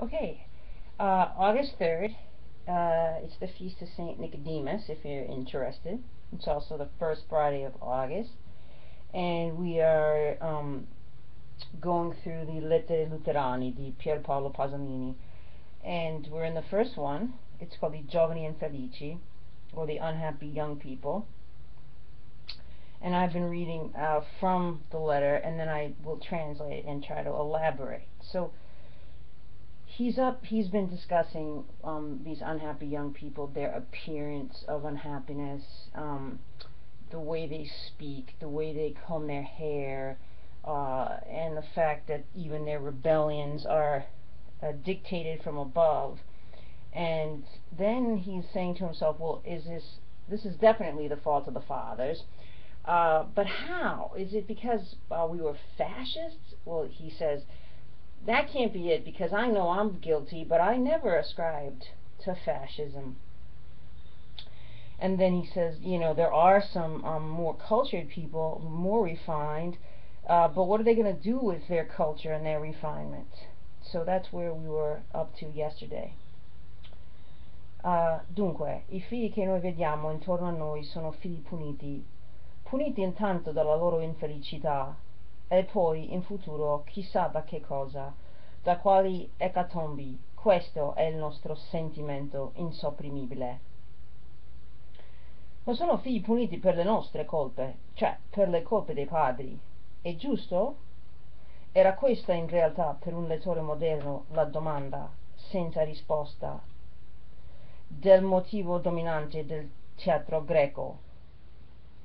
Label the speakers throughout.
Speaker 1: Okay, August 3rd, it's the Feast of St. Nicodemus, if you're interested. It's also the first Friday of August. And we are going through the Lettere Luterani di Pier Paolo Pasolini. And we're in the first one. It's called the Giovanni Infelici, or the Unhappy Young People. And I've been reading from the letter, and then I will translate and try to elaborate. So he's been discussing these unhappy young people, their appearance of unhappiness, the way they speak, the way they comb their hair, and the fact that even their rebellions are dictated from above. And then he's saying to himself, well, this is definitely the fault of the fathers, but how? Is it because we were fascists? Well, he says, that can't be it, because I know I'm guilty, but I never ascribed to fascism. And then he says, there are some more cultured people, more refined, but what are they going to do with their culture and their refinement? So that's where we were up to yesterday. Dunque, i figli che noi vediamo intorno a noi sono figli puniti, puniti intanto dalla loro infelicità e poi in futuro chissà da che cosa, da quali ecatombi. Questo è il nostro sentimento insopprimibile. Ma sono figli puniti per le nostre colpe, cioè per le colpe dei padri. È giusto? Era questa in realtà per un lettore moderno la domanda senza risposta del motivo dominante del teatro greco.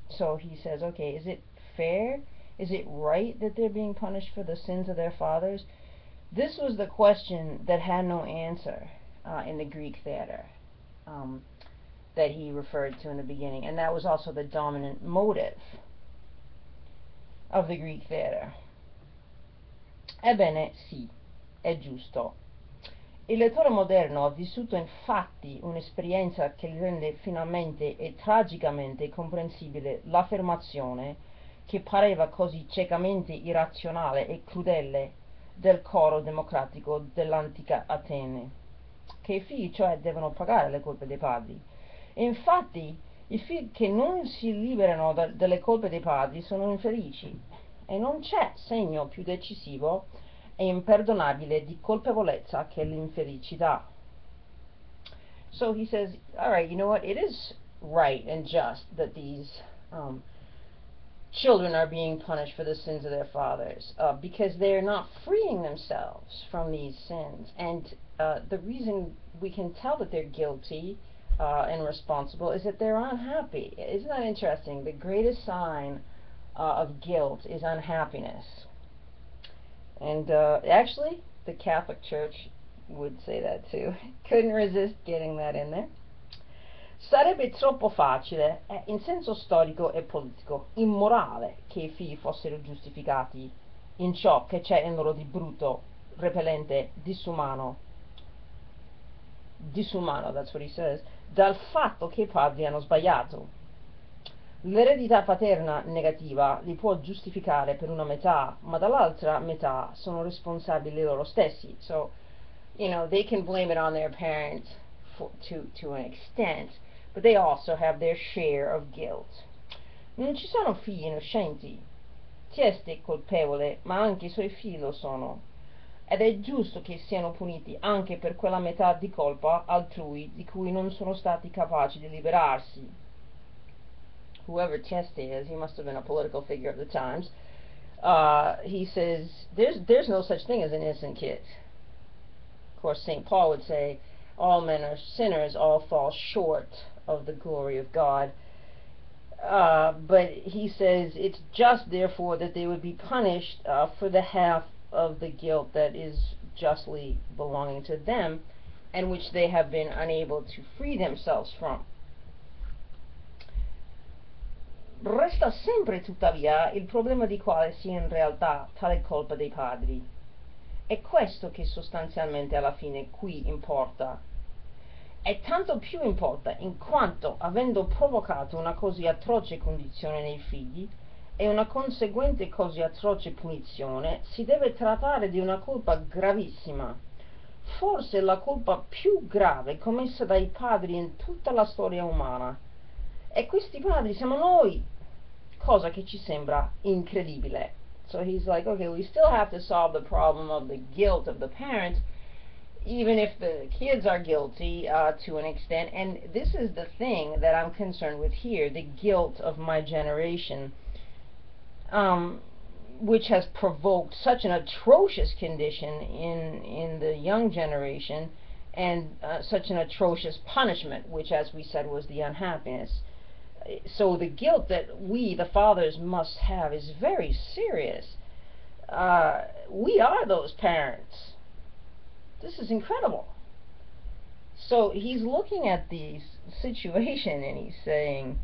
Speaker 1: So he says, okay, is it fair? Is it right that they're being punished for the sins of their fathers? This was the question that had no answer in the Greek theater that he referred to in the beginning, and that was also the dominant motive of the Greek theater. Ebbene sì, è giusto. Il lettore moderno ha vissuto infatti un'esperienza che rende finalmente e tragicamente comprensibile l'affermazione, che pareva così ciecamente irrazionale e crudele, del coro democratico dell'antica Atene, che i figli cioè devono pagare le colpe dei padri. E infatti i figli che non si liberano delle colpe dei padri sono infelici, e non c'è segno più decisivo e imperdonabile di colpevolezza che l'infelicità. So he says, all right, you know what, it is right and just that these children are being punished for the sins of their fathers, because they're not freeing themselves from these sins. And the reason we can tell that they're guilty and responsible is that they're unhappy. Isn't that interesting? The greatest sign of guilt is unhappiness. And actually, the Catholic Church would say that too. Couldn't resist getting that in there. Sarebbe troppo facile, in senso storico e politico, immorale, che i figli fossero giustificati in ciò che c'è in loro di brutto, repellente, disumano, that's what he says, dal fatto che i padri hanno sbagliato. L'eredità paterna negativa li può giustificare per una metà, ma dall'altra metà sono responsabili loro stessi. So, they can blame it on their parents to an extent, but they also have their share of guilt. Non ci sono figli innocenti. Tieste è colpevole, ma anche i suoi figli lo sono. Ed è giusto che siano puniti anche per quella metà di colpa altrui di cui non sono stati capaci di liberarsi. Whoever Tieste is, he must have been a political figure of the times. He says, there's no such thing as an innocent kid. Of course, St. Paul would say, all men are sinners, all fall short of the glory of God. But he says it's just, therefore, that they would be punished for the half of the guilt that is justly belonging to them, and which they have been unable to free themselves from. Resta sempre, tuttavia, il problema di quale sia in realtà tale colpa dei padri. È questo che sostanzialmente alla fine qui importa. E tanto più importa in quanto, avendo provocato una così atroce condizione nei figli e una conseguente così atroce punizione, si deve trattare di una colpa gravissima, forse la colpa più grave commessa dai padri in tutta la storia umana. E questi padri siamo noi, cosa che ci sembra incredibile. So he's like, okay, we still have to solve the problem of the guilt of the parents, even if the kids are guilty to an extent. And this is the thing that I'm concerned with here, the guilt of my generation, which has provoked such an atrocious condition in the young generation, and such an atrocious punishment, which, as we said, was the unhappiness. So the guilt that we, the fathers, must have is very serious. We are those parents. This is incredible. So he's looking at the situation and he's saying,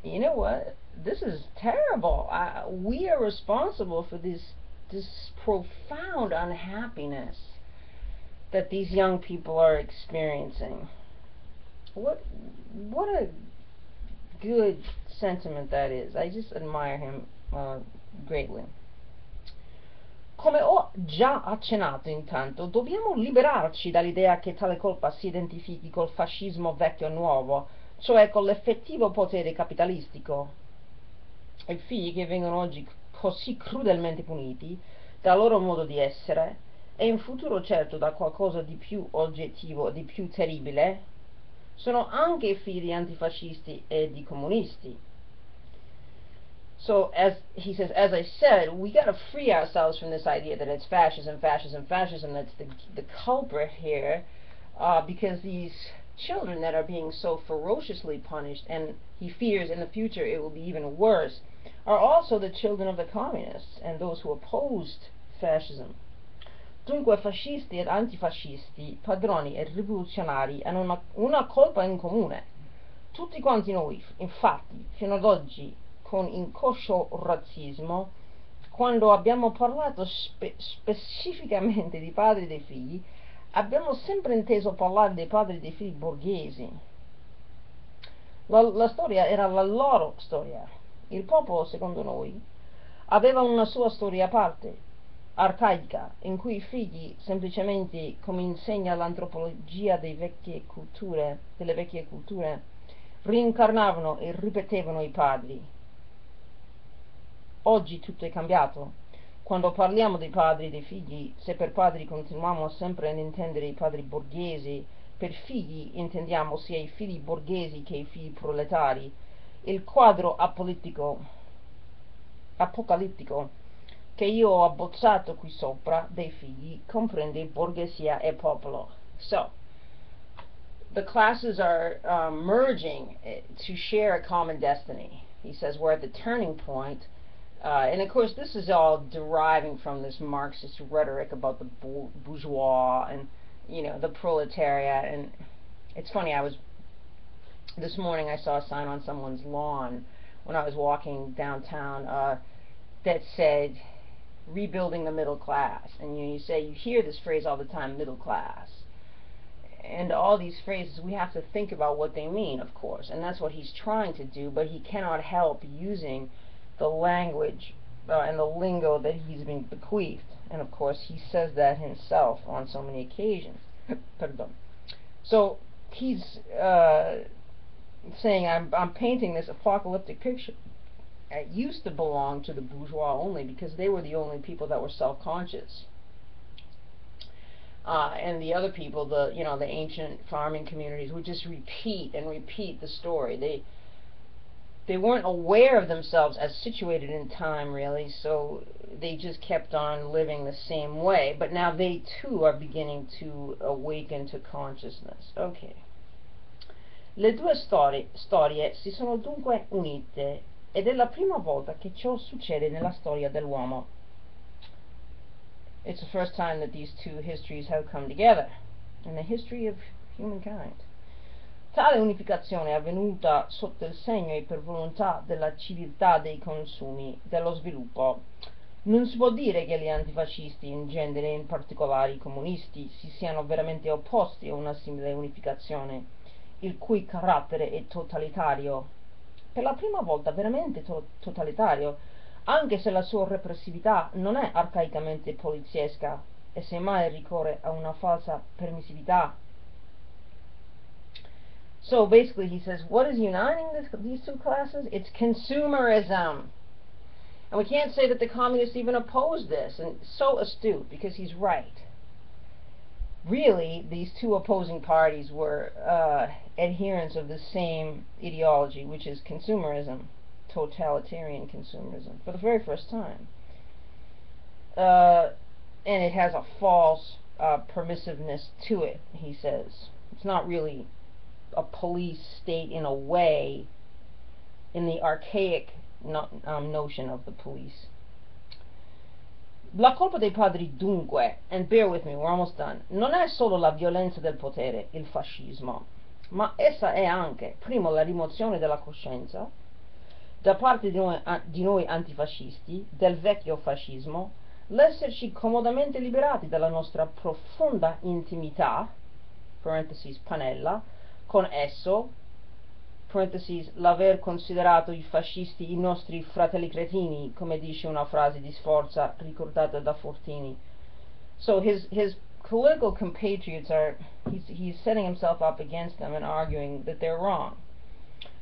Speaker 1: you know what, this is terrible. We are responsible for this profound unhappiness that these young people are experiencing. What a good sentiment that is. I just admire him greatly. Come ho già accennato intanto, dobbiamo liberarci dall'idea che tale colpa si identifichi col fascismo vecchio o nuovo, cioè con l'effettivo potere capitalistico. I figli che vengono oggi così crudelmente puniti dal loro modo di essere, e in futuro certo da qualcosa di più oggettivo, di più terribile, sono anche figli antifascisti e di comunisti. So, as he says, as I said, we got to free ourselves from this idea that it's fascism that's the culprit here, because these children that are being so ferociously punished, and he fears in the future it will be even worse, are also the children of the communists and those who opposed fascism. Dunque fascisti ed antifascisti, padroni e rivoluzionari hanno una colpa in comune. Tutti quanti noi, infatti, fino ad oggi, con inconscio razzismo, quando abbiamo parlato specificamente di padri dei figli, abbiamo sempre inteso parlare dei padri dei figli borghesi. La storia era la loro storia. Il popolo, secondo noi, aveva una sua storia a parte, arcaica, in cui i figli, semplicemente come insegna l'antropologia delle vecchie culture, rincarnavano e ripetevano i padri. Oggi tutto è cambiato. Quando parliamo dei padri e dei figli, se per padri continuiamo sempre ad intendere i padri borghesi, per figli intendiamo sia i figli borghesi che i figli proletari. Il quadro apocalittico che io ho abbozzato qui sopra dei figli comprende borghesia e popolo. So, the classes are merging to share a common destiny. He says we're at the turning point. And of course this is all deriving from this Marxist rhetoric about the bourgeois and, you know, the proletariat. And it's funny, this morning I saw a sign on someone's lawn when I was walking downtown that said, rebuilding the middle class. And you hear this phrase all the time, middle class. And all these phrases, we have to think about what they mean, of course. And that's what he's trying to do, but he cannot help using the language and the lingo that he's been bequeathed. And of course he says that himself on so many occasions. Pardon. So he's saying, I'm painting this apocalyptic picture. It used to belong to the bourgeois only because they were the only people that were self-conscious. And the other people, the ancient farming communities, would just repeat and repeat the story. They weren't aware of themselves as situated in time, really, so they just kept on living the same way. But now they too are beginning to awaken to consciousness. Okay. Le due storie si sono dunque unite, ed è la prima volta che ciò succede nella storia dell'uomo. It's the first time that these two histories have come together in the history of humankind. Tale unificazione è avvenuta sotto il segno e per volontà della civiltà dei consumi, dello sviluppo. Non si può dire che gli antifascisti, in genere, in particolare i comunisti, si siano veramente opposti a una simile unificazione, il cui carattere è totalitario. Per la prima volta veramente totalitario, anche se la sua repressività non è arcaicamente poliziesca. e semmai ricorre a una falsa permissività. So basically he says, what is uniting these two classes? It's consumerism. And we can't say that the communists even oppose this, and so astute, because he's right. Really, these two opposing parties were adherents of the same ideology, which is consumerism, totalitarian consumerism, for the very first time. And it has a false permissiveness to it, he says. It's not really a police state in a way, in the archaic notion of the police. La colpa dei padri dunque, and bear with me, we're almost done, non è solo la violenza del potere, il fascismo, ma essa è anche, primo, la rimozione della coscienza da parte di noi antifascisti, del vecchio fascismo, l'esserci comodamente liberati dalla nostra profonda intimità, parenthesis Panella, con esso, parenthesis, l'aver considerato i fascisti i nostri fratelli cretini, come dice una frase di Sforza ricordata da Fortini. So his political compatriots are, he's setting himself up against them and arguing that they're wrong.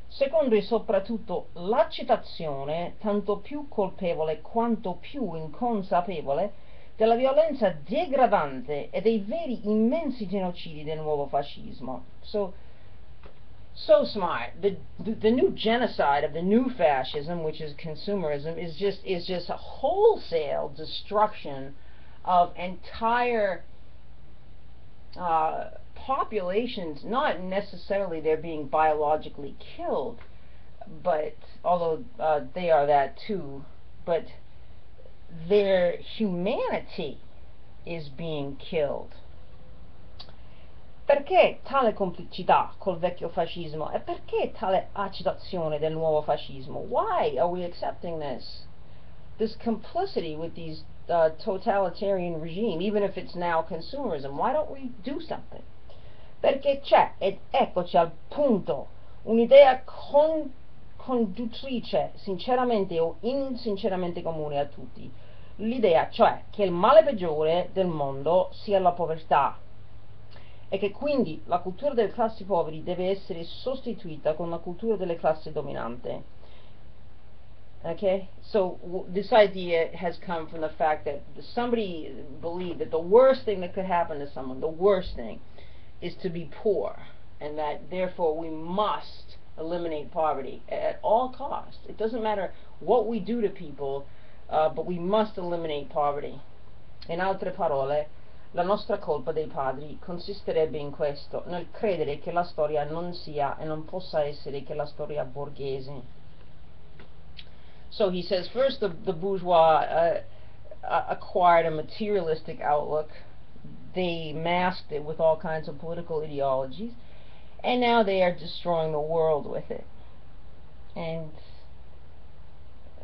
Speaker 1: Secondo e soprattutto l'accettazione, tanto più colpevole quanto più inconsapevole, della violenza degradante e dei veri immensi genocidi del nuovo fascismo. So smart. The new genocide of the new fascism, which is consumerism, is just a wholesale destruction of entire populations. Not necessarily they're being biologically killed, but although they are that too, but their humanity is being killed. Perché tale complicità col vecchio fascismo? E perché tale accettazione del nuovo fascismo? Why are we accepting this complicity with these totalitarian regime, even if it's now consumerism? Why don't we do something? Perché c'è, ed eccoci al punto, un'idea conduttrice, sinceramente o insinceramente comune a tutti. L'idea, cioè, che il male peggiore del mondo sia la povertà, e che quindi la cultura delle classi poveri deve essere sostituita con la cultura delle classi dominanti. Okay? So this idea has come from the fact that somebody believed that the worst thing that could happen to someone, the worst thing, is to be poor, and that therefore we must eliminate poverty at all costs. It doesn't matter what we do to people, but we must eliminate poverty. In altre parole, la nostra colpa dei padri consisterebbe in questo, nel credere che la storia non sia e non possa essere che la storia borghese. So he says, first the bourgeois acquired a materialistic outlook. They masked it with all kinds of political ideologies, and now they are destroying the world with it. And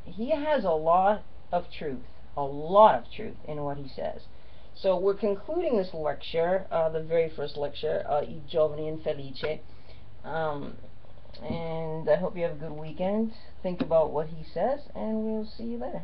Speaker 1: he has a lot of truth in what he says. So we're concluding this lecture, the very first lecture, I Giovanni Infelici, and I hope you have a good weekend. Think about what he says, and we'll see you later.